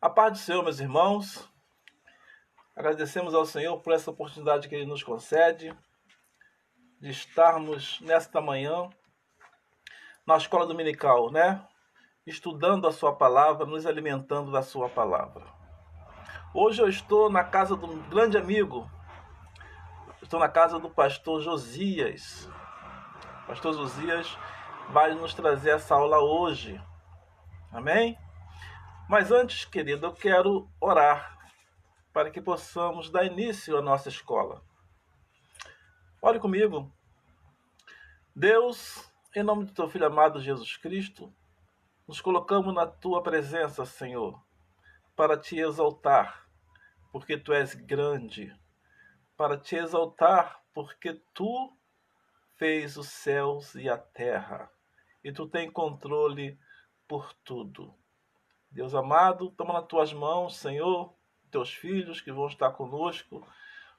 A paz do Senhor, meus irmãos. Agradecemos ao Senhor por essa oportunidade que Ele nos concede de estarmos nesta manhã na escola dominical, estudando a sua palavra, nos alimentando da sua palavra. Hoje eu estou na casa de um grande amigo. Estou na casa do pastor Josias. O pastor Josias vai nos trazer essa aula hoje. Amém? Mas antes, querido, eu quero orar para que possamos dar início à nossa escola. Ore comigo. Deus, em nome do teu Filho amado Jesus Cristo, nos colocamos na tua presença, Senhor, para te exaltar, porque tu és grande, para te exaltar, porque tu fez os céus e a terra, e tu tem controle por tudo. Deus amado, toma nas tuas mãos, Senhor, teus filhos que vão estar conosco,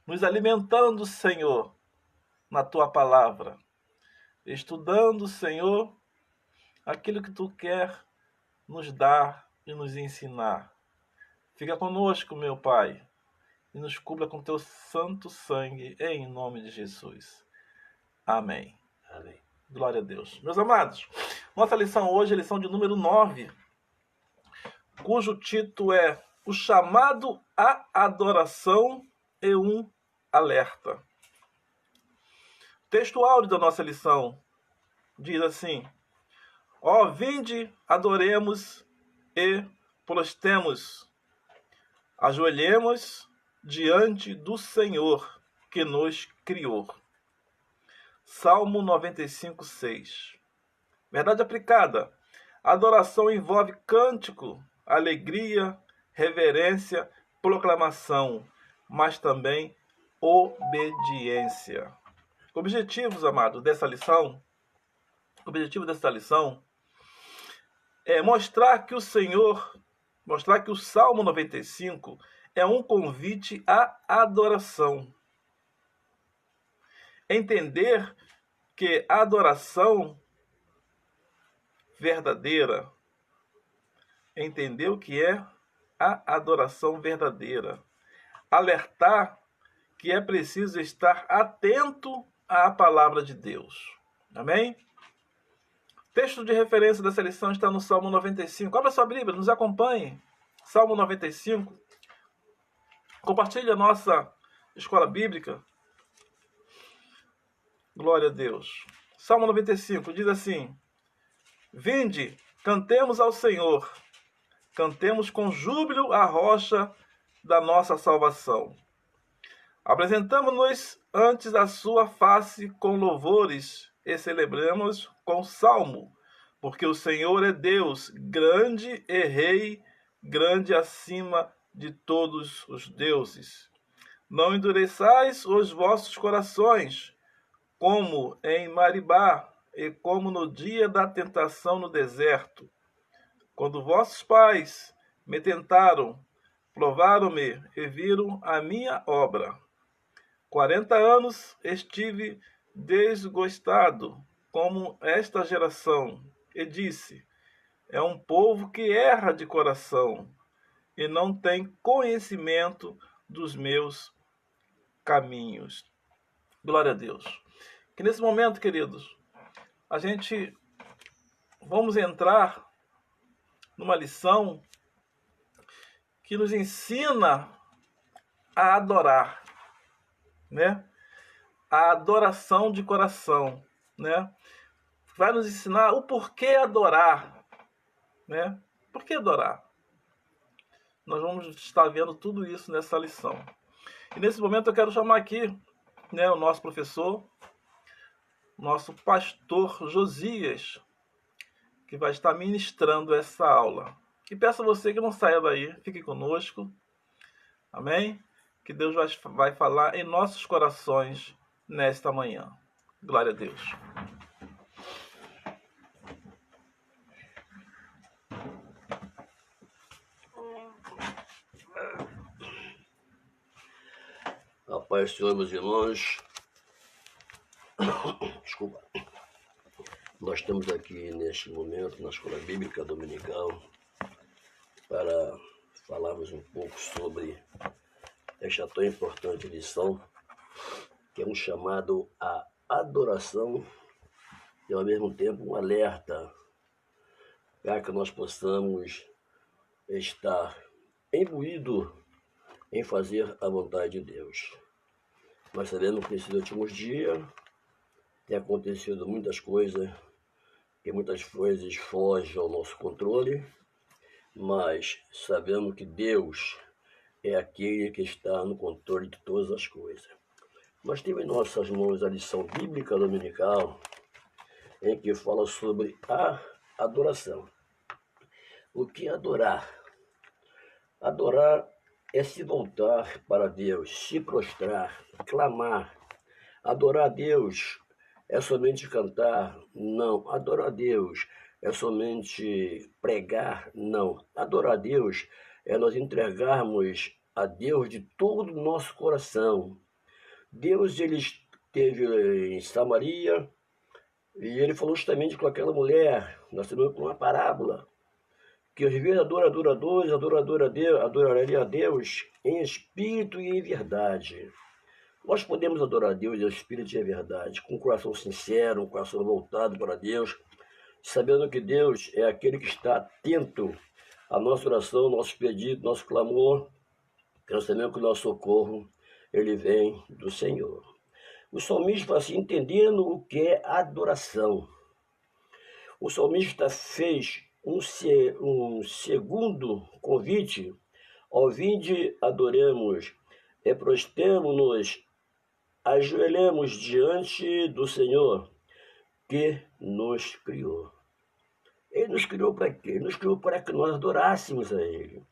nos alimentando, Senhor, na tua palavra, estudando, Senhor, aquilo que tu quer nos dar e nos ensinar. Fica conosco, meu Pai, e nos cubra com teu santo sangue, em nome de Jesus. Amém. Amém. Glória a Deus. Meus amados, nossa lição hoje é a lição de número 9, cujo título é O Chamado à Adoração e um Alerta. O texto áureo da nossa lição diz assim: Ó, vinde, adoremos e prostremos, ajoelhemos diante do Senhor que nos criou. Salmo 95, 6. Verdade aplicada. A adoração envolve cântico, alegria, reverência, proclamação, mas também obediência. Objetivos, amados, dessa lição. O objetivo dessa lição é mostrar que o Salmo 95 é um convite à adoração. Entender que a adoração verdadeira, entender o que é a adoração verdadeira. Alertar que é preciso estar atento à palavra de Deus. Amém? O texto de referência dessa lição está no Salmo 95. Abra sua Bíblia, nos acompanhe. Salmo 95. Compartilhe a nossa escola bíblica. Glória a Deus. Salmo 95 diz assim: Vinde, cantemos ao Senhor, cantemos com júbilo a rocha da nossa salvação. Apresentamo-nos antes a sua face com louvores e celebramos com salmo, porque o Senhor é Deus, grande e Rei, grande acima de todos os deuses. Não endureçais os vossos corações, como em Maribá, e como no dia da tentação no deserto, quando vossos pais me tentaram, provaram-me e viram a minha obra. 40 anos estive desgostado, como esta geração, e disse: é um povo que erra de coração, e não tem conhecimento dos meus caminhos. Glória a Deus. Que nesse momento, queridos, a gente vamos entrar numa lição que nos ensina a adorar, A adoração de coração, Vai nos ensinar o porquê adorar, Por que adorar? Nós vamos estar vendo tudo isso nessa lição. E nesse momento eu quero chamar aqui, o nosso professor, nosso pastor Josias, que vai estar ministrando essa aula. E peço a você que não saia daí, fique conosco. Amém? Que Deus vai falar em nossos corações nesta manhã. Glória a Deus. A paz do Senhor, meus irmãos. Desculpa. Nós estamos aqui neste momento na Escola Bíblica Dominical para falar falarmos um pouco sobre esta tão importante lição, que é um chamado à adoração e, ao mesmo tempo, um alerta para que nós possamos estar imbuídos em fazer a vontade de Deus. Nós sabemos que nesses últimos dias tem acontecido muitas coisas, que muitas coisas fogem ao nosso controle, mas sabemos que Deus é aquele que está no controle de todas as coisas. Nós temos em nossas mãos a lição bíblica dominical, em que fala sobre a adoração. O que é adorar? Adorar é se voltar para Deus, se prostrar, clamar. Adorar a Deus é somente cantar? Não. Adorar a Deus é somente pregar? Não. Adorar a Deus é nós entregarmos a Deus de todo o nosso coração. Deus, ele esteve em Samaria e ele falou justamente com aquela mulher. Nós temos uma parábola que os verdadeiros adoradores adorariam a Deus em espírito e em verdade. Nós podemos adorar a Deus em espírito e em verdade, com um coração sincero, um coração voltado para Deus, sabendo que Deus é aquele que está atento à nossa oração, nosso pedido, nosso clamor, que nós sabemos que o nosso socorro, ele vem do Senhor. O salmista fala assim, entendendo o que é adoração. O salmista fez um segundo convite, ao vinde adoremos, prostremo-nos, ajoelhemos diante do Senhor que nos criou. Ele nos criou para quê? Ele nos criou para que nós adorássemos a Ele.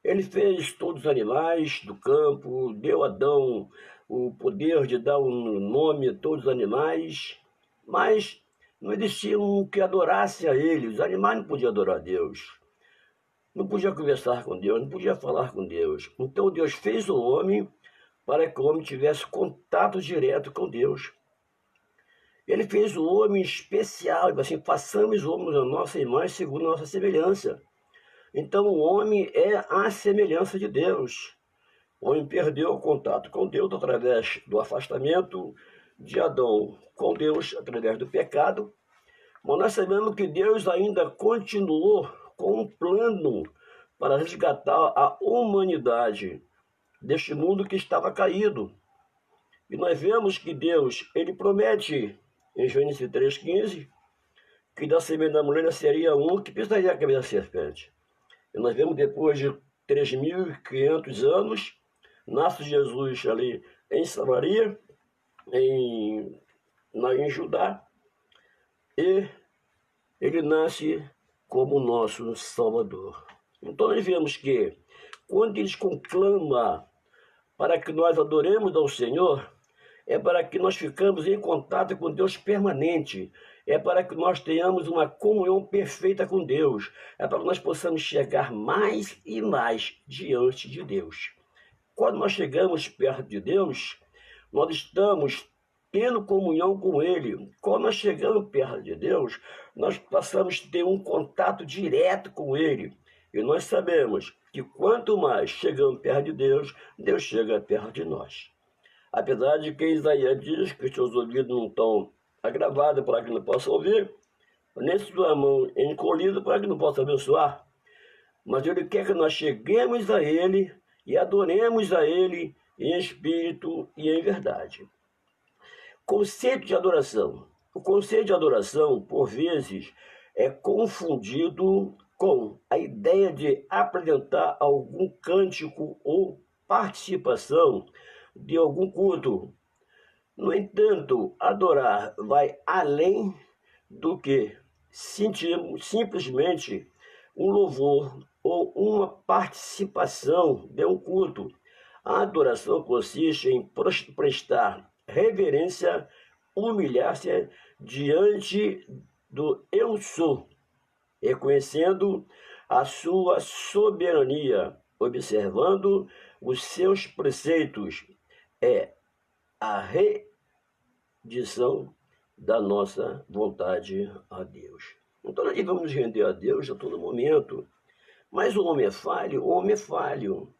Ele fez todos os animais do campo, deu a Adão o poder de dar um nome a todos os animais, mas não existia um que adorasse a Ele. Os animais não podiam adorar a Deus, não podiam conversar com Deus, não podiam falar com Deus. Então Deus fez o homem para que o homem tivesse contato direto com Deus. Ele fez o homem especial, assim, façamos o homem a nossa imagem segundo a nossa semelhança. Então o homem é a semelhança de Deus. O homem perdeu o contato com Deus através do afastamento de Adão com Deus, através do pecado. Mas nós sabemos que Deus ainda continuou com um plano para resgatar a humanidade deste mundo que estava caído. E nós vemos que Deus, ele promete em Gênesis 3,15, que da semente da mulher seria um que pisaria a cabeça da serpente. E nós vemos depois de 3.500 anos, nasce Jesus ali em Samaria, em Judá, e ele nasce como nosso Salvador. Então nós vemos que quando ele conclama para que nós adoremos ao Senhor, é para que nós ficamos em contato com Deus permanente, é para que nós tenhamos uma comunhão perfeita com Deus, é para que nós possamos chegar mais e mais diante de Deus. Quando nós chegamos perto de Deus, nós estamos tendo comunhão com Ele. Quando nós chegamos perto de Deus, nós passamos a ter um contato direto com Ele. E nós sabemos que quanto mais chegamos perto de Deus, Deus chega perto de nós. Apesar de que Isaías diz que os seus ouvidos não estão agravados para que não possa ouvir, nem sua mão encolhida para que não possa abençoar. Mas Ele quer que nós cheguemos a Ele e adoremos a Ele em espírito e em verdade. Conceito de adoração. O conceito de adoração, por vezes, é confundido com a ideia de apresentar algum cântico ou participação de algum culto. No entanto, adorar vai além do que simplesmente um louvor ou uma participação de um culto. A adoração consiste em prestar reverência, humilhar-se diante do eu sou, reconhecendo a sua soberania, observando os seus preceitos. É a rendição da nossa vontade a Deus. Então nós devemos render a Deus a todo momento. Mas o homem é falho, o homem é falho.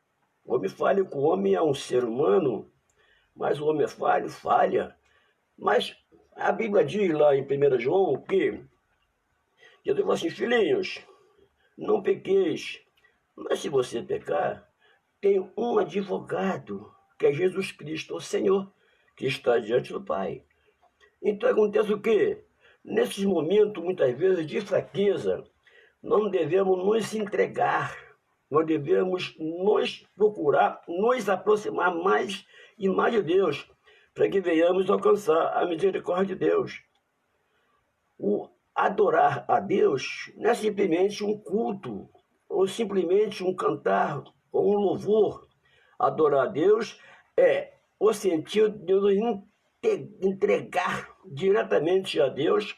O homem falho, o homem é um ser humano, mas o homem é falho, falha. Mas a Bíblia diz lá em 1 João que Jesus falou assim, filhinhos, não pequeis, mas se você pecar, tem um advogado, que é Jesus Cristo, o Senhor, que está diante do Pai. Então acontece o quê? Nesses momentos, muitas vezes, de fraqueza, não devemos nos entregar, nós devemos nos procurar, nos aproximar mais e mais de Deus, para que venhamos alcançar a misericórdia de Deus. O adorar a Deus não é simplesmente um culto, ou simplesmente um cantar, ou um louvor. Adorar a Deus é o sentido de nos entregar diretamente a Deus,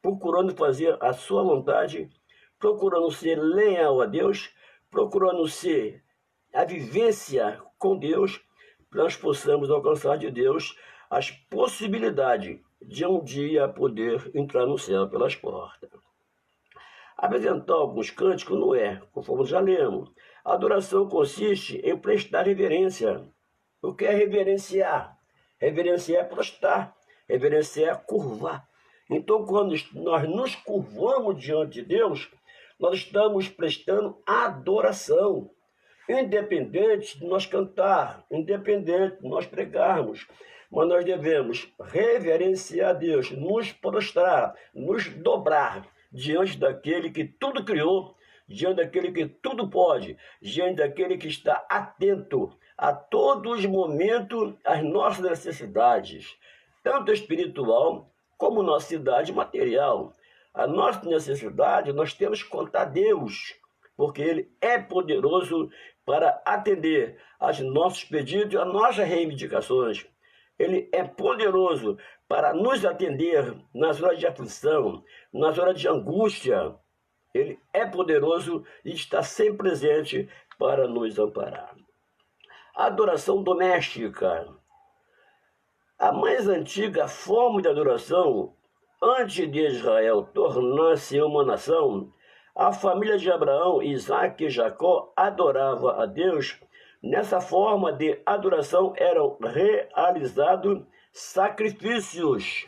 procurando fazer a sua vontade, procurando ser leal a Deus, procurando ser a vivência com Deus, para nós possamos alcançar de Deus as possibilidades de um dia poder entrar no céu pelas portas. Apresentar alguns cânticos não é, conforme já lemos. A adoração consiste em prestar reverência. O que é reverenciar? Reverenciar é prostrar, reverenciar é curvar. Então, quando nós nos curvamos diante de Deus, nós estamos prestando adoração. Independente de nós cantar, independente de nós pregarmos, mas nós devemos reverenciar a Deus, nos prostrar, nos dobrar diante daquele que tudo criou, diante daquele que tudo pode, diante daquele que está atento a todos os momentos às nossas necessidades, tanto espiritual como necessidade material. A nossa necessidade, nós temos que contar a Deus, porque Ele é poderoso para atender aos nossos pedidos e às nossas reivindicações. Ele é poderoso para nos atender nas horas de aflição, nas horas de angústia. Ele é poderoso e está sempre presente para nos amparar. A adoração doméstica. A mais antiga forma de adoração, antes de Israel tornar-se uma nação, a família de Abraão, Isaac e Jacó adorava a Deus. Nessa forma de adoração eram realizados sacrifícios.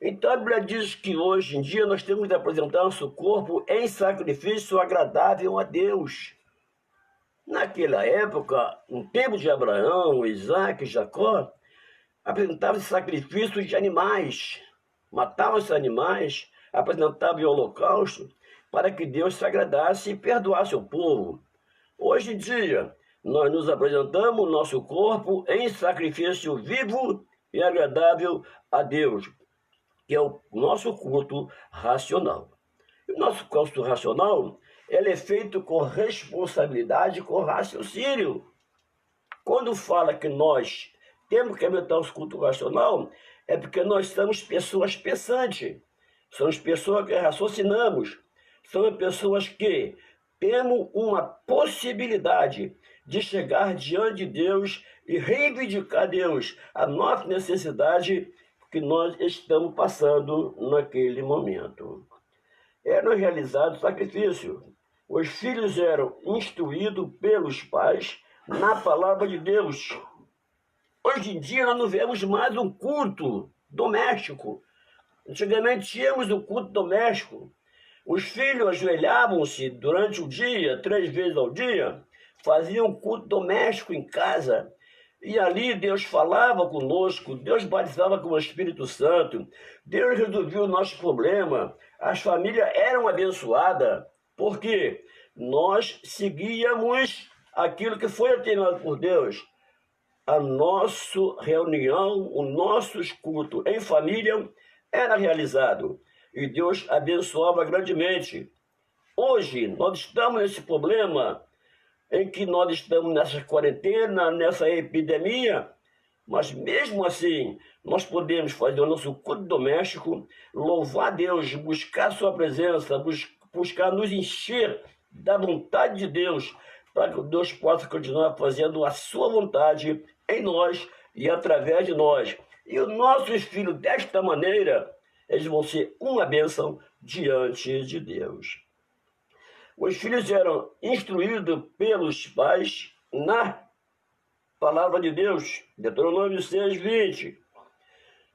Então a Bíblia diz que hoje em dia nós temos de apresentar nosso corpo em sacrifício agradável a Deus. Naquela época, no tempo de Abraão, Isaac e Jacó, apresentavam sacrifícios de animais. Matavam esses animais, apresentavam em holocausto para que Deus se agradasse e perdoasse o povo. Hoje em dia, nós nos apresentamos nosso corpo em sacrifício vivo e agradável a Deus, que é o nosso culto racional. E o nosso culto racional, ele é feito com responsabilidade, com raciocínio. Quando fala que nós temos que aumentar o culto racional, é porque nós somos pessoas pensantes, somos pessoas que raciocinamos, somos pessoas que temos uma possibilidade de chegar diante de Deus e reivindicar a Deus a nossa necessidade que nós estamos passando naquele momento. Eram realizados sacrifícios. Os filhos eram instruídos pelos pais na palavra de Deus. Hoje em dia nós não vemos mais um culto doméstico. Antigamente tínhamos um culto doméstico. Os filhos ajoelhavam-se durante o dia, 3 vezes ao dia, faziam culto doméstico em casa. E ali Deus falava conosco, Deus batizava com o Espírito Santo, Deus resolvia o nosso problema, as famílias eram abençoadas, porque nós seguíamos aquilo que foi determinado por Deus. A nossa reunião, o nosso culto em família era realizado. E Deus abençoava grandemente. Hoje, nós estamos nesse problema em que nós estamos nessa quarentena, nessa epidemia, mas mesmo assim, nós podemos fazer o nosso culto doméstico, louvar a Deus, buscar a sua presença, buscar nos encher da vontade de Deus, para que Deus possa continuar fazendo a sua vontade em nós e através de nós. E os nossos filhos, desta maneira, eles vão ser uma bênção diante de Deus. Os filhos eram instruídos pelos pais na palavra de Deus, Deuteronômio 6:20.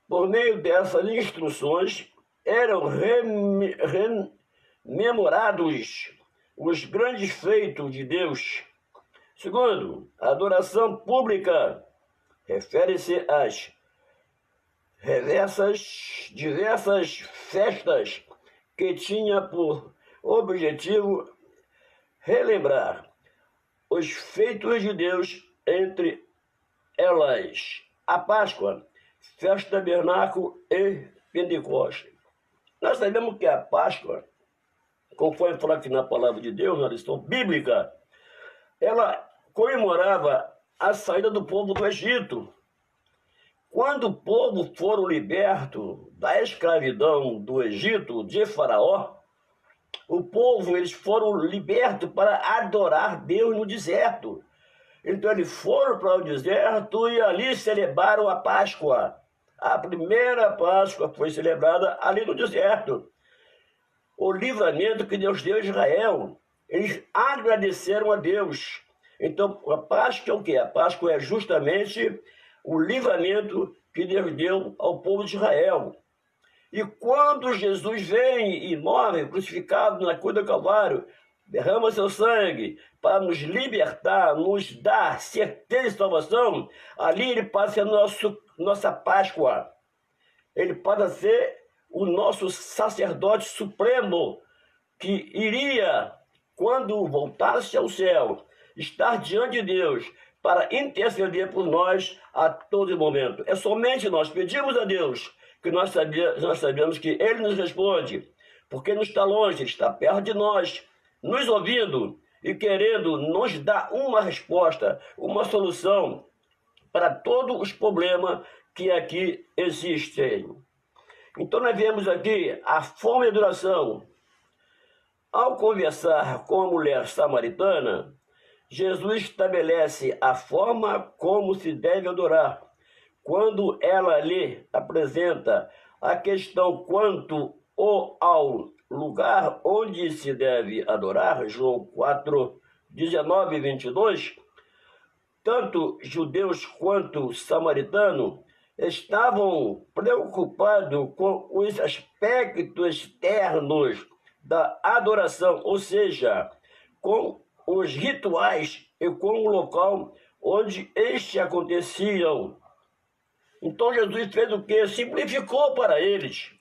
Por meio dessas instruções, eram rememorados os grandes feitos de Deus. Segundo, a adoração pública refere-se às diversas festas que tinha por objetivo relembrar os feitos de Deus, entre elas a Páscoa, Festa do Tabernáculo e Pentecostes. Nós sabemos que a Páscoa, conforme fala aqui na palavra de Deus, na lição bíblica, ela comemorava a saída do povo do Egito. Quando o povo foram libertos da escravidão do Egito, de Faraó, o povo, eles foram libertos para adorar Deus no deserto. Então eles foram para o deserto e ali celebraram a Páscoa. A primeira Páscoa foi celebrada ali no deserto. O livramento que Deus deu a Israel. Eles agradeceram a Deus. Então a Páscoa é o quê? A Páscoa é justamente o livramento que Deus deu ao povo de Israel. E quando Jesus vem e morre, crucificado na cruz do Calvário, derrama seu sangue para nos libertar, nos dar certeza de salvação, ali ele passa a ser nossa Páscoa. Ele passa a ser o nosso sacerdote supremo, que iria, quando voltasse ao céu, estar diante de Deus para interceder por nós a todo momento. É somente nós pedimos a Deus que nós sabemos que Ele nos responde, porque não está longe, Ele está perto de nós, nos ouvindo e querendo nos dar uma resposta, uma solução para todos os problemas que aqui existem. Então nós vemos aqui a forma de adoração. Ao conversar com a mulher samaritana, Jesus estabelece a forma como se deve adorar. Quando ela lhe apresenta a questão quanto ao lugar onde se deve adorar, João 4:19 e 22, tanto judeus quanto samaritanos estavam preocupados com os aspectos externos da adoração, ou seja, com os rituais e com o local onde estes aconteciam. Então Jesus fez o quê? Simplificou para eles.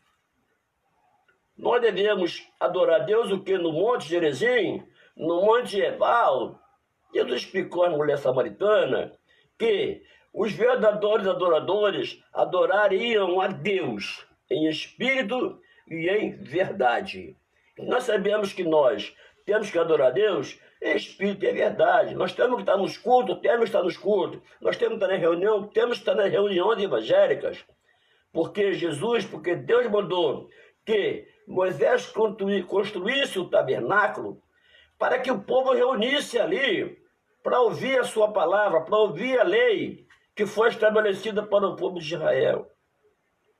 Nós devemos adorar Deus o quê? No Monte Gerizim, no Monte Ebal. Jesus explicou à mulher samaritana que os verdadeiros adoradores adorariam a Deus em espírito e em verdade. Nós sabemos que nós temos que adorar a Deus em espírito e em verdade. Nós temos que estar nos cultos, temos que estar nos cultos. Nós temos que estar na reunião, temos que estar nas reuniões evangélicas. Porque Deus mandou que Moisés construísse o tabernáculo para que o povo reunisse ali para ouvir a sua palavra, para ouvir a lei que foi estabelecida para o povo de Israel.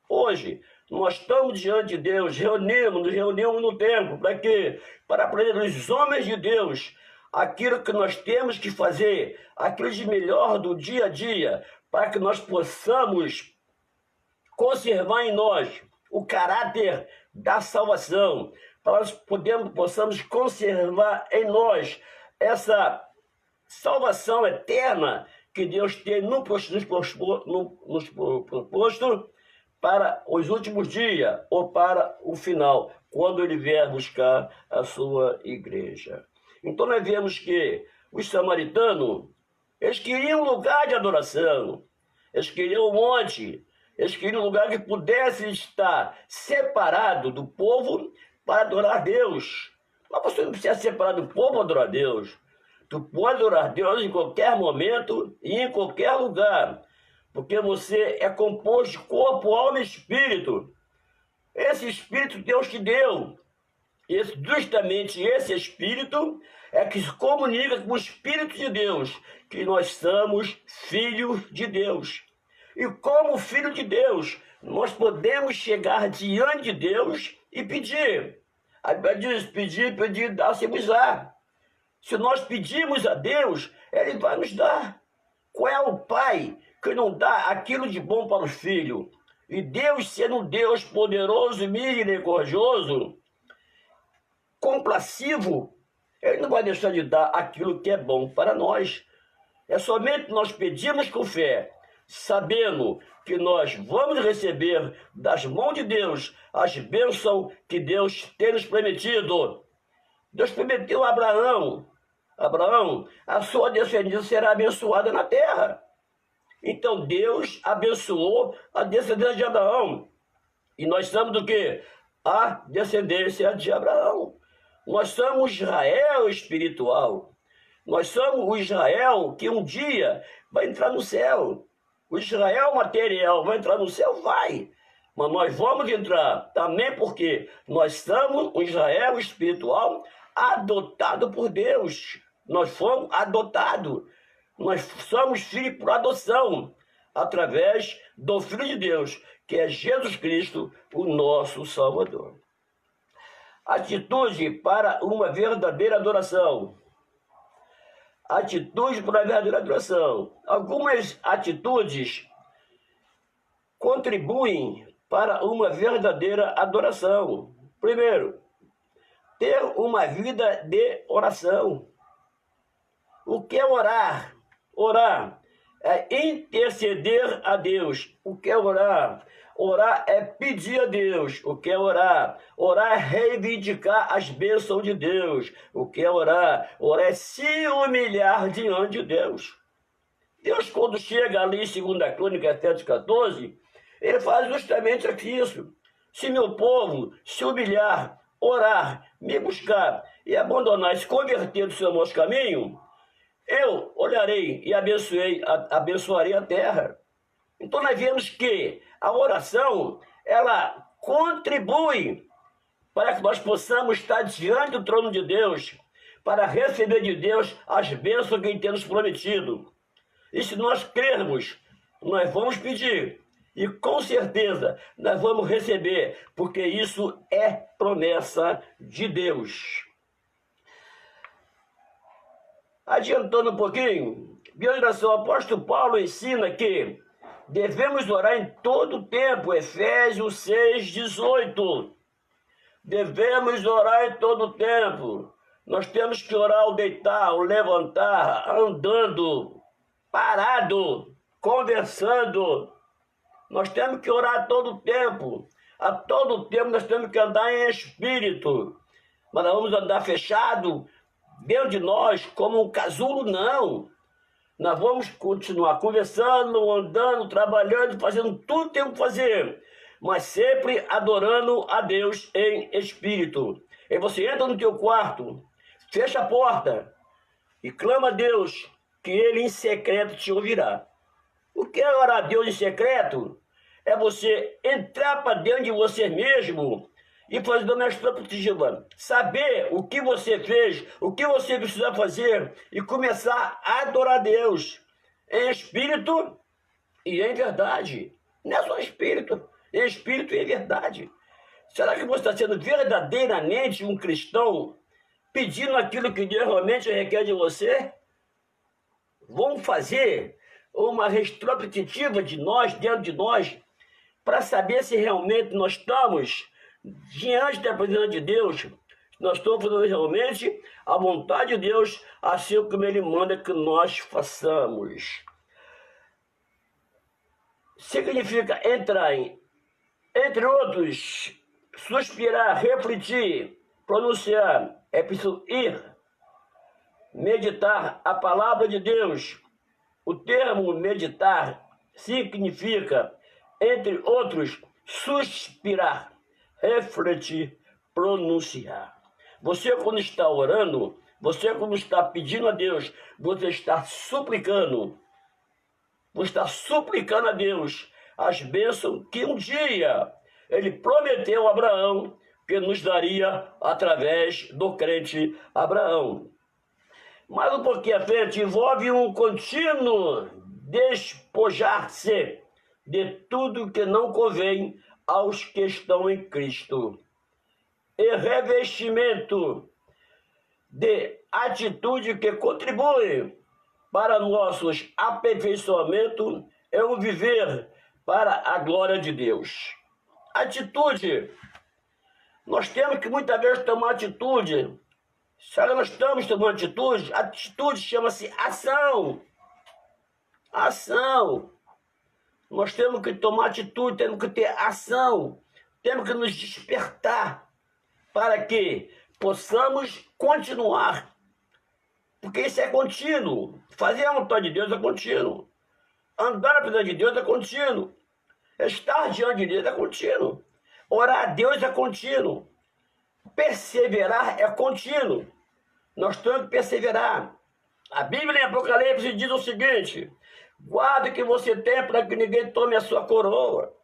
Hoje, nós estamos diante de Deus, nos reunimos no templo, para quê? Para aprender dos homens de Deus aquilo que nós temos que fazer, aquilo de melhor do dia a dia, para que nós possamos conservar em nós o caráter da salvação, para que possamos conservar em nós essa salvação eterna que Deus tem nos proposto para os últimos dias ou para o final, quando Ele vier buscar a sua igreja. Então nós vemos que os samaritanos, eles queriam um lugar de adoração, eles queriam um monte, eles queriam um lugar que pudesse estar separado do povo para adorar a Deus. Mas você não precisa separar do povo para adorar a Deus. Tu pode adorar a Deus em qualquer momento e em qualquer lugar, porque você é composto de corpo, alma e espírito. Esse espírito Deus te deu. Justamente esse espírito é que se comunica com o Espírito de Deus, que nós somos filhos de Deus. E como filho de Deus, nós podemos chegar diante de Deus e pedir. A Bíblia diz, pedir, dá-se-vos-á. Se nós pedirmos a Deus, Ele vai nos dar. Qual é o pai que não dá aquilo de bom para o filho? E Deus, sendo um Deus poderoso e misericordioso, compassivo, Ele não vai deixar de dar aquilo que é bom para nós. É somente nós pedirmos com fé, sabendo que nós vamos receber das mãos de Deus as bênçãos que Deus tem nos prometido. Deus prometeu a Abraão, a sua descendência será abençoada na terra. Então Deus abençoou a descendência de Abraão. E nós somos do quê? A descendência de Abraão. Nós somos Israel espiritual. Nós somos o Israel que um dia vai entrar no céu. O Israel material vai entrar no céu? Vai. Mas nós vamos entrar também porque nós somos o Israel espiritual adotado por Deus. Nós fomos adotados. Nós somos filhos por adoção, através do Filho de Deus, que é Jesus Cristo, o nosso Salvador. Atitude para uma verdadeira adoração. Atitude para a verdadeira adoração. Algumas atitudes contribuem para uma verdadeira adoração. Primeiro, ter uma vida de oração. O que é orar? Orar é interceder a Deus. O que é orar? Orar é pedir a Deus. O que é orar? Orar é reivindicar as bênçãos de Deus. O que é orar? Orar é se humilhar diante de Deus. Deus, quando chega ali em 2 Crônicas 7,14, Ele faz justamente isso. Se meu povo se humilhar, orar, me buscar e abandonar, se converter do seu mau caminho, eu olharei e abençoarei a terra. Então nós vemos que a oração, ela contribui para que nós possamos estar diante do trono de Deus, para receber de Deus as bênçãos que Ele tem nos prometido. E se nós crermos, nós vamos pedir. E com certeza nós vamos receber, porque isso é promessa de Deus. Adiantando um pouquinho, o apóstolo Paulo ensina que devemos orar em todo o tempo, Efésios 6,18. Devemos orar em todo o tempo. Nós temos que orar ao deitar, ao levantar, andando, parado, conversando. Nós temos que orar a todo o tempo. A todo tempo nós temos que andar em espírito. Mas nós vamos andar fechado dentro de nós como um casulo, não. Nós vamos continuar conversando, andando, trabalhando, fazendo tudo que temos que fazer, mas sempre adorando a Deus em espírito. E você entra no teu quarto, fecha a porta e clama a Deus, que Ele em secreto te ouvirá. O que é orar a Deus em secreto? É você entrar para dentro de você mesmo e fazer uma expectativa, saber o que você fez, o que você precisa fazer e começar a adorar a Deus em espírito e em verdade. Não é só espírito e em verdade. Será que você está sendo verdadeiramente um cristão, pedindo aquilo que Deus realmente requer de você? Vamos fazer uma retrospectiva de nós, dentro de nós, para saber se realmente nós estamos diante da presença de Deus, nós estamos fazendo realmente a vontade de Deus, assim como Ele manda que nós façamos. Significa entrar em, entre outros, suspirar, refletir, pronunciar, é preciso ir, meditar a palavra de Deus. O termo meditar significa, entre outros, suspirar, refletir, pronunciar. Você, quando está orando, você, quando está pedindo a Deus, você está suplicando. Você está suplicando a Deus as bênçãos que um dia Ele prometeu a Abraão que nos daria através do crente Abraão. Mas um pouquinho à frente envolve um contínuo despojar-se de tudo que não convém aos que estão em Cristo. e revestimento de atitude que contribui para nossos aperfeiçoamento é um viver para a glória de Deus. Atitude. Nós temos que muitas vezes tomar atitude. Se nós estamos tomando atitude chama-se ação. Ação. Nós temos que tomar atitude, temos que ter ação. Temos que nos despertar para que possamos continuar. Porque isso é contínuo. Fazer a vontade de Deus é contínuo. Andar na presença de Deus é contínuo. Estar diante de Deus é contínuo. Orar a Deus é contínuo. Perseverar é contínuo. Nós temos que perseverar. A Bíblia em Apocalipse diz o seguinte: guarde o que você tem para que ninguém tome a sua coroa.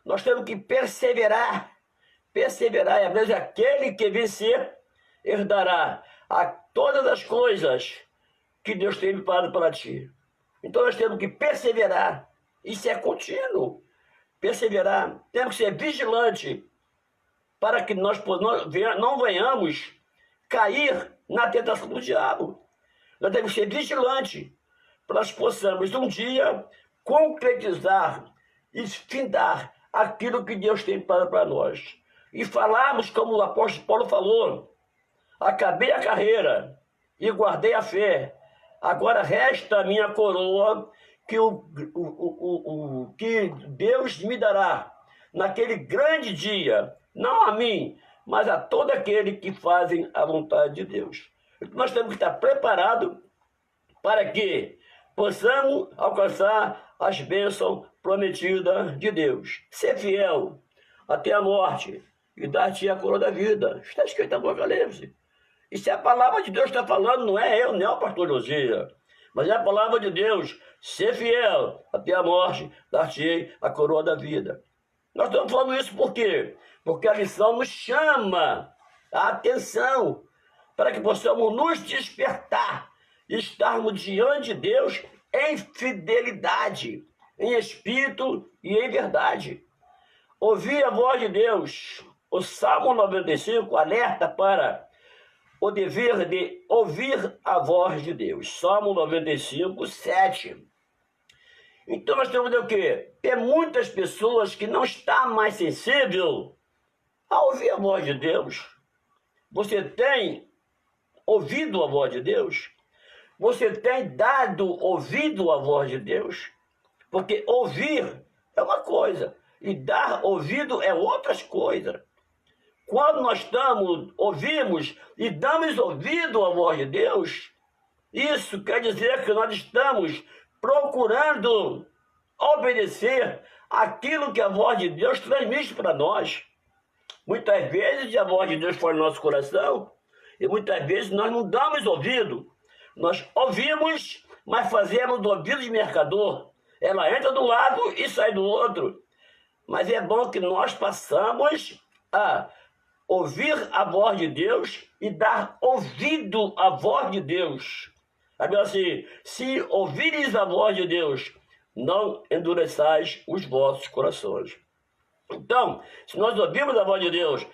Nós temos que perseverar. Perseverar. E às vezes aquele que vencer herdará a todas as coisas que Deus tem preparado para ti. Então nós temos que perseverar. Isso é contínuo. Perseverar. Temos que ser vigilante para que nós não venhamos cair na tentação do diabo. Nós temos que ser vigilante para nós possamos um dia concretizar e findar aquilo que Deus tem para nós. E falarmos como o apóstolo Paulo falou: acabei a carreira e guardei a fé. Agora resta a minha coroa que Deus me dará naquele grande dia, não a mim, mas a todo aquele que fazem a vontade de Deus. Nós temos que estar preparados para que possamos alcançar as bênçãos prometidas de Deus. Ser fiel até a morte e dar-te a coroa da vida. Está escrito em Apocalipse. E se a palavra de Deus está falando, não é eu, nem é o pastor Josias, mas é a palavra de Deus. Ser fiel até a morte, dar-te a coroa da vida. Nós estamos falando isso por quê? Porque a lição nos chama a atenção para que possamos nos despertar e estarmos diante de Deus em fidelidade, em espírito e em verdade. Ouvir a voz de Deus. O Salmo 95 alerta para o dever de ouvir a voz de Deus. Salmo 95, 7. Então nós temos o quê? Tem muitas pessoas que não estão mais sensíveis a ouvir a voz de Deus. Você tem ouvido a voz de Deus? Você tem dado ouvido à voz de Deus? Porque ouvir é uma coisa e dar ouvido é outras coisas. Quando nós ouvimos e damos ouvido à voz de Deus, isso quer dizer que nós estamos procurando obedecer aquilo que a voz de Deus transmite para nós. Muitas vezes a voz de Deus fala no nosso coração e muitas vezes nós não damos ouvido. Nós ouvimos, mas fazemos do ouvido de mercador. Ela entra de um lado e sai do outro. Mas é bom que nós passamos a ouvir a voz de Deus e dar ouvido à voz de Deus. Assim, se ouvires a voz de Deus, não endureçais os vossos corações. Então, se nós ouvirmos a voz de Deus,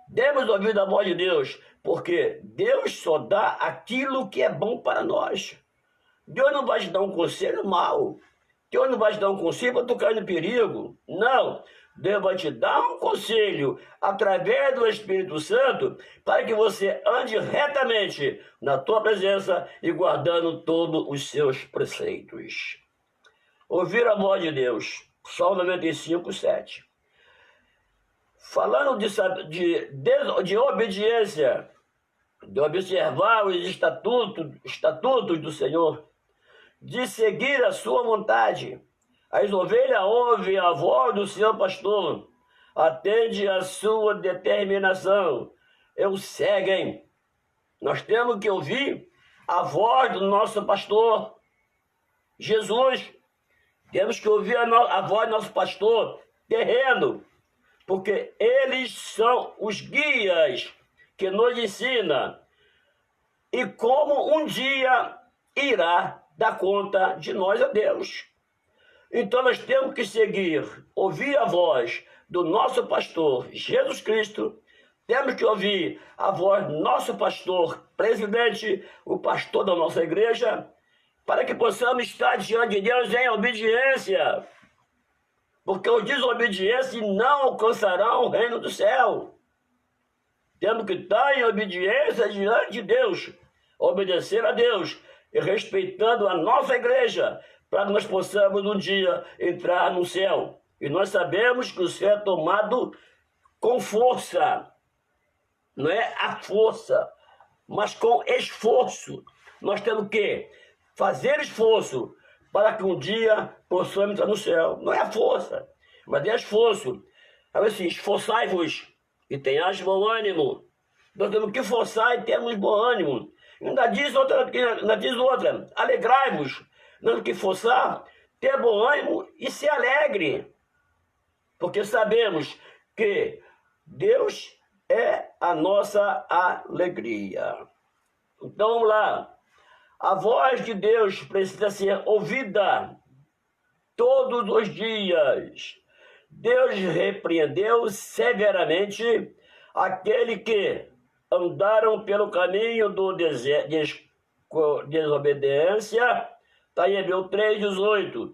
demos ouvido à voz de Deus, porque Deus só dá aquilo que é bom para nós. Deus não vai te dar um conselho mau. Deus não vai te dar um conselho para tu cair no perigo. Não. Deus vai te dar um conselho através do Espírito Santo para que você ande retamente na tua presença e guardando todos os seus preceitos. Ouvir a voz de Deus. Salmo 95, 7. Falando de obediência, de observar os estatutos do Senhor, de seguir a sua vontade. As ovelhas ouvem a voz do seu pastor, atende a sua determinação, e o seguem. Nós temos que ouvir a voz do nosso pastor, Jesus. Temos que ouvir a voz do nosso pastor terreno, porque eles são os guias que nos ensinam e como um dia irá dar conta de nós a Deus. Então nós temos que seguir, ouvir a voz do nosso pastor Jesus Cristo, temos que ouvir a voz do nosso pastor, presidente, o pastor da nossa igreja, para que possamos estar diante de Deus em obediência. Porque os desobedientes não alcançarão o reino do céu. Temos que estar em obediência diante de Deus, obedecer a Deus e respeitando a nossa igreja, para que nós possamos um dia entrar no céu. E nós sabemos que o céu é tomado com força, não é a força, mas com esforço. Nós temos que fazer esforço para que um dia possamos entrar no céu. Não é a força, mas é esforço. Aí assim, esforçai-vos e tenhais bom ânimo. Nós temos que forçar e termos bom ânimo. Ainda diz outra, alegrai-vos. Nós temos que forçar, ter bom ânimo e ser alegre. Porque sabemos que Deus é a nossa alegria. Então vamos lá. A voz de Deus precisa ser ouvida todos os dias. Deus repreendeu severamente aquele que andaram pelo caminho do desobediência. Está em Hebreus 3,18.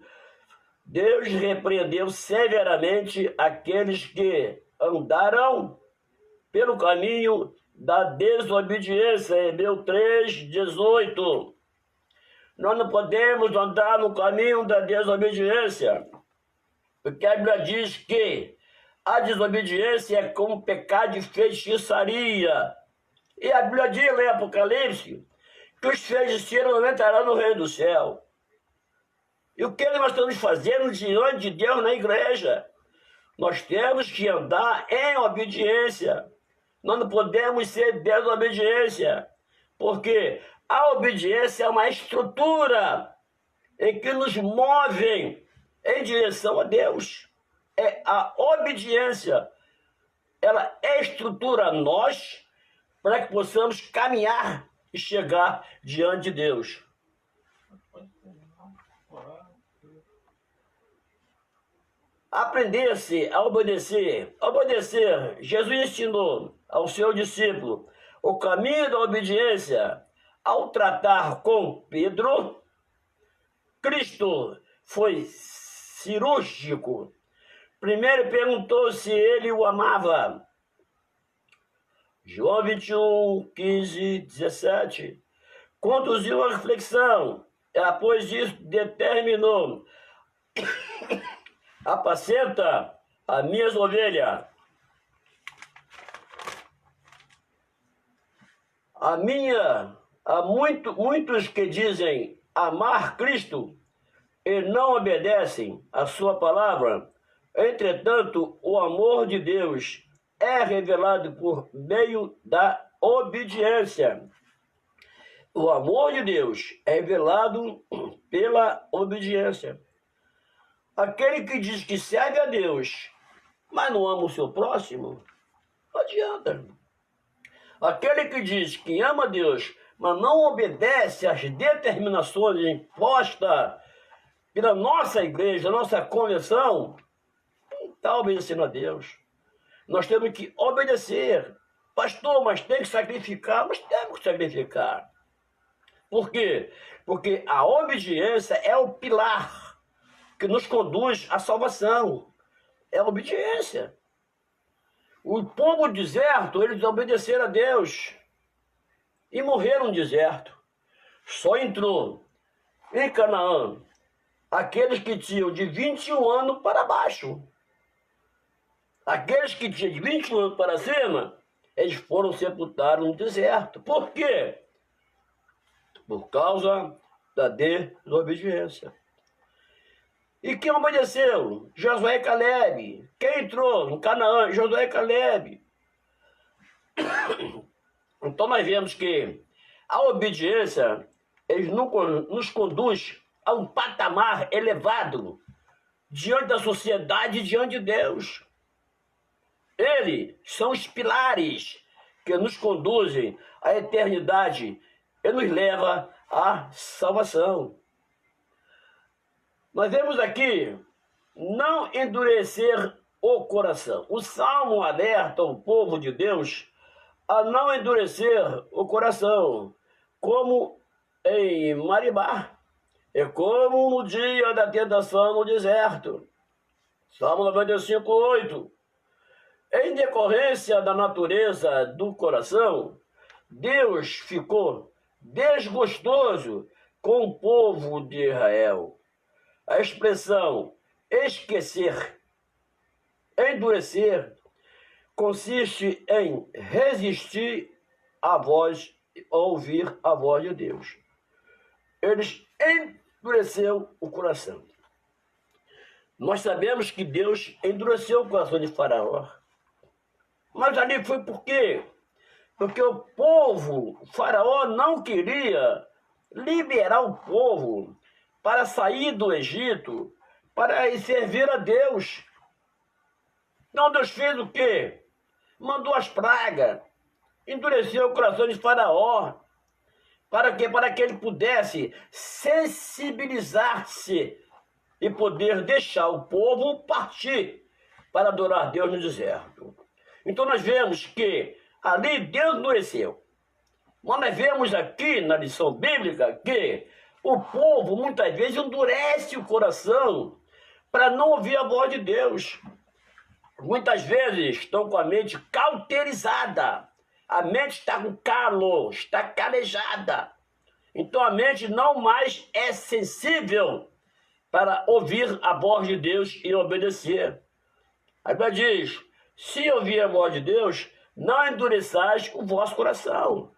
Deus repreendeu severamente aqueles que andaram pelo caminho da desobediência. Hebreus 3,18. Nós não podemos andar no caminho da desobediência, porque a Bíblia diz que a desobediência é como pecado de feitiçaria. E a Bíblia diz em Apocalipse que os feiticeiros não entrarão no reino do céu. E o que nós estamos fazendo diante de Deus na igreja? Nós temos que andar em obediência. Nós não podemos ser desobediência, porque a obediência é uma estrutura em que nos move em direção a Deus. É a obediência. Ela estrutura nós para que possamos caminhar e chegar diante de Deus. Aprender-se a obedecer. Obedecer. Jesus ensinou ao seu discípulo o caminho da obediência. Ao tratar com Pedro, Cristo foi cirúrgico. Primeiro perguntou se ele o amava. João 21, 15, 17. Conduziu a reflexão. Após isso, determinou: apacenta as minhas ovelhas. Há muitos que dizem amar Cristo e não obedecem a sua palavra. Entretanto, o amor de Deus é revelado por meio da obediência. O amor de Deus é revelado pela obediência. Aquele que diz que serve a Deus, mas não ama o seu próximo, não adianta. Aquele que diz que ama a Deus, mas não obedece às determinações impostas pela nossa igreja, nossa convenção, não está obedecendo a Deus. Nós temos que obedecer. Pastor, mas tem que sacrificar? Mas temos que sacrificar. Por quê? Porque a obediência é o pilar que nos conduz à salvação. É a obediência. O povo do deserto, eles obedeceram a Deus e morreram no deserto. Só entrou em Canaã aqueles que tinham de 21 anos para baixo. Aqueles que tinham de 21 anos para cima, eles foram sepultados no deserto. Por quê? Por causa da desobediência. E quem obedeceu? Josué e Caleb. Quem entrou em Canaã? Josué e Caleb. Então nós vemos que a obediência nos conduz a um patamar elevado diante da sociedade e diante de Deus. Eles são os pilares que nos conduzem à eternidade e nos leva à salvação. Nós vemos aqui não endurecer o coração. O Salmo alerta o povo de Deus a não endurecer o coração, como em Maribá, e como no dia da tentação no deserto. Salmo 95, 8. Em decorrência da natureza do coração, Deus ficou desgostoso com o povo de Israel. A expressão esquecer, endurecer, consiste em resistir à voz, ouvir a voz de Deus. Eles endureceram o coração. Nós sabemos que Deus endureceu o coração de Faraó. Mas ali foi por quê? Porque o povo, Faraó, não queria liberar o povo para sair do Egito, para servir a Deus. Então Deus fez o quê? Mandou as pragas, endureceu o coração de Faraó. Para quê? Para que ele pudesse sensibilizar-se e poder deixar o povo partir para adorar Deus no deserto. Então nós vemos que ali Deus endureceu. Mas nós vemos aqui na lição bíblica que o povo muitas vezes endurece o coração para não ouvir a voz de Deus. Muitas vezes estão com a mente cauterizada. A mente está com calo, está calejada. Então a mente não mais é sensível para ouvir a voz de Deus e obedecer. A Bíblia diz, se ouvir a voz de Deus, não endureçais o vosso coração.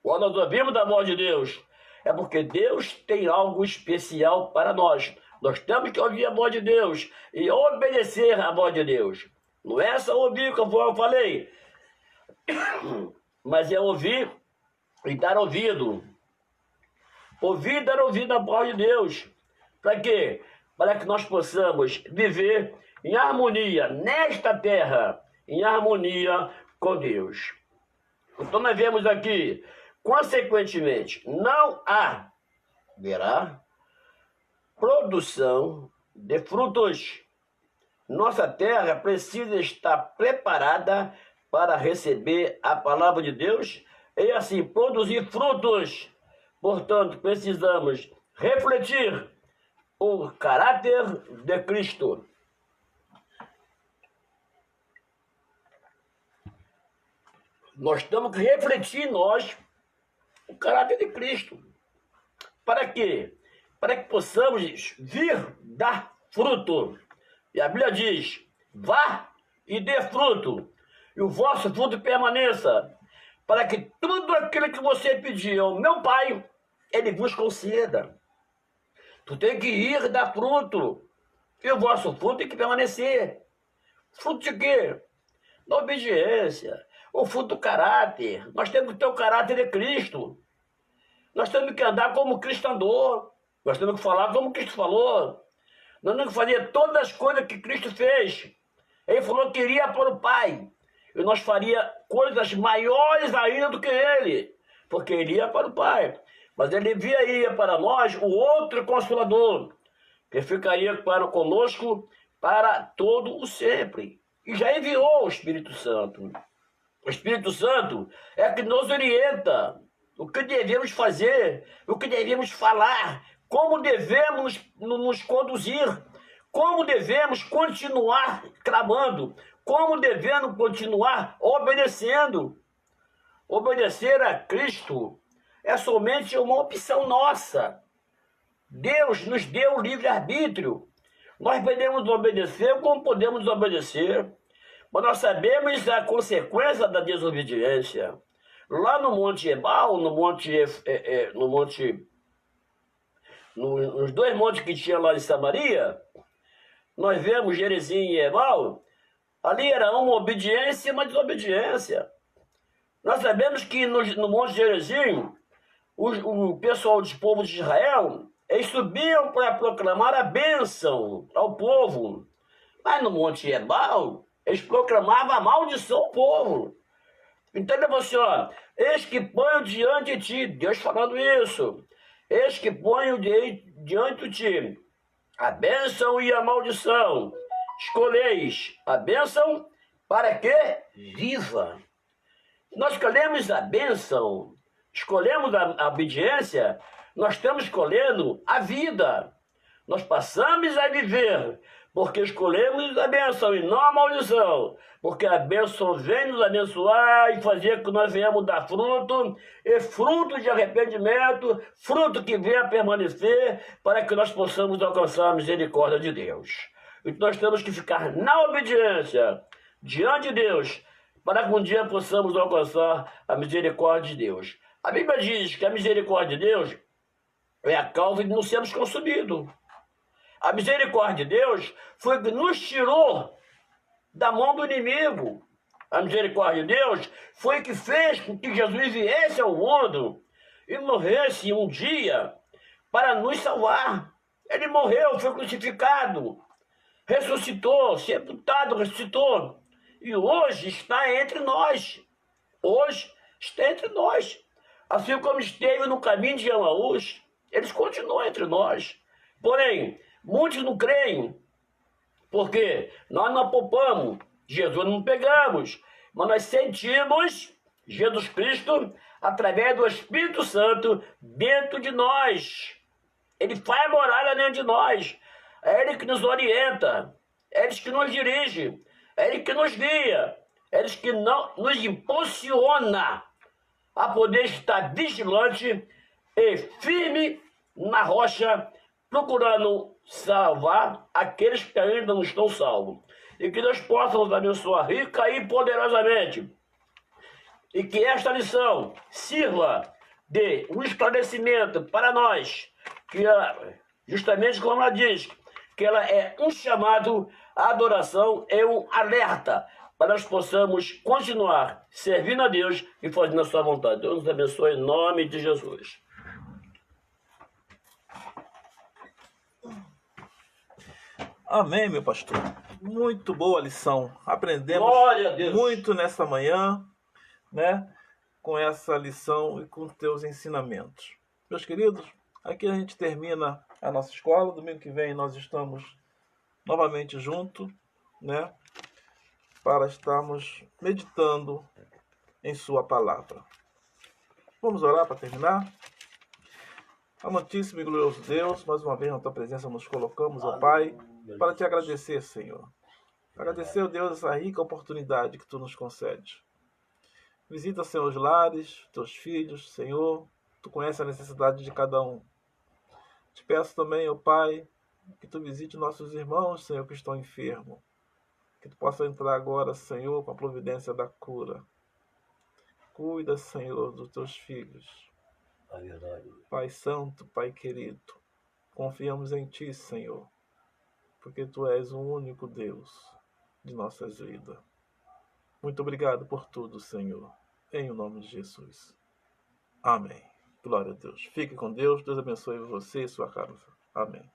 Quando nós ouvimos a voz de Deus, é porque Deus tem algo especial para nós. Nós temos que ouvir a voz de Deus e obedecer a voz de Deus. Não é só ouvir, como eu falei, mas é ouvir e dar ouvido. Ouvir e dar ouvido à voz de Deus. Para quê? Para que nós possamos viver em harmonia nesta terra, em harmonia com Deus. Então nós vemos aqui, consequentemente, não haverá produção de frutos. Nossa terra precisa estar preparada para receber a palavra de Deus e assim produzir frutos. Portanto, precisamos refletir o caráter de Cristo. Nós temos que refletir em nós o caráter de Cristo. Para quê? Para que possamos vir dar fruto. E a Bíblia diz, vá e dê fruto, e o vosso fruto permaneça, para que tudo aquilo que você pedir ao meu Pai, Ele vos conceda. Tu tem que ir dar fruto, e o vosso fruto tem que permanecer. Fruto de quê? Da obediência. O fruto do caráter. Nós temos que ter o caráter de Cristo. Nós temos que andar como Cristo andou. Nós temos que falar como Cristo falou. Nós temos que fazer todas as coisas que Cristo fez. Ele falou que iria para o Pai. E nós faria coisas maiores ainda do que Ele. Porque Ele ia para o Pai. Mas Ele enviaria para nós o outro Consolador. Que ficaria conosco para todo o sempre. E já enviou o Espírito Santo. O Espírito Santo é que nos orienta. O que devemos fazer, o que devemos falar, como devemos nos conduzir, como devemos continuar clamando, como devemos continuar obedecendo. Obedecer a Cristo é somente uma opção nossa. Deus nos deu o livre-arbítrio. Nós podemos obedecer como podemos obedecer, mas nós sabemos a consequência da desobediência. Lá no Monte Ebal, nos dois montes que tinha lá em Samaria, nós vemos Gerizim e Ebal, ali era uma obediência e uma desobediência. Nós sabemos que no Monte Gerizim, o pessoal do povo de Israel, eles subiam para proclamar a bênção ao povo. Mas no Monte Ebal, eles proclamavam a maldição ao povo. Então ele falou assim, ó, eis que ponho diante de ti, Deus falando isso, eis que ponho diante de ti a bênção e a maldição. Escolheis a bênção para que viva. nós escolhemos a bênção, escolhemos a obediência, nós estamos escolhendo a vida. Nós passamos a viver porque escolhemos a bênção e não a maldição. Porque a bênção vem nos abençoar e fazer com que nós venhamos dar fruto, e fruto de arrependimento, fruto que venha a permanecer, para que nós possamos alcançar a misericórdia de Deus. Então nós temos que ficar na obediência diante de Deus, para que um dia possamos alcançar a misericórdia de Deus. A Bíblia diz que a misericórdia de Deus é a causa de não sermos consumidos. A misericórdia de Deus foi que nos tirou da mão do inimigo. A misericórdia de Deus foi que fez com que Jesus viesse ao mundo e morresse um dia para nos salvar. Ele morreu, foi crucificado, ressuscitou, sepultado, ressuscitou. E hoje está entre nós. Hoje está entre nós. Assim como esteve no caminho de Emaús, eles continuam entre nós. Porém, muitos não creem, porque nós não apalpamos, Jesus não pegamos, mas nós sentimos Jesus Cristo através do Espírito Santo dentro de nós. Ele faz morada dentro de nós. É Ele que nos orienta, é Ele que nos dirige, é Ele que nos guia, é Ele que nos impulsiona a poder estar vigilante e firme na rocha, procurando salvar aqueles que ainda não estão salvos. E que Deus possa nos abençoar rica e poderosamente. E que esta lição sirva de um esclarecimento para nós, que justamente como ela diz, que ela é um chamado à adoração, é um alerta para nós possamos continuar servindo a Deus e fazendo a sua vontade. Deus nos abençoe em nome de Jesus. Amém, meu pastor. Muito boa lição. Aprendemos Glória a Deus. muito nessa manhã, né? Com essa lição e com teus ensinamentos. Meus queridos, aqui a gente termina a nossa escola. Domingo que vem nós estamos novamente juntos, né? Para estarmos meditando em sua palavra. Vamos orar para terminar? Amantíssimo e glorioso Deus, mais uma vez na tua presença nos colocamos, ó Pai, para te agradecer, Senhor. Agradecer, ó Deus, essa rica oportunidade que tu nos concede. Visita, Senhor, os lares, teus filhos, Senhor. Tu conheces a necessidade de cada um. Te peço também, ó Pai, que tu visite nossos irmãos, Senhor, que estão enfermos. Que tu possa entrar agora, Senhor, com a providência da cura. Cuida, Senhor, dos teus filhos. É verdade. Pai Santo, Pai querido, confiamos em Ti, Senhor, porque Tu és o único Deus de nossas vidas. Muito obrigado por tudo, Senhor, em nome de Jesus. Amém. Glória a Deus. Fique com Deus, Deus abençoe você e sua casa. Amém.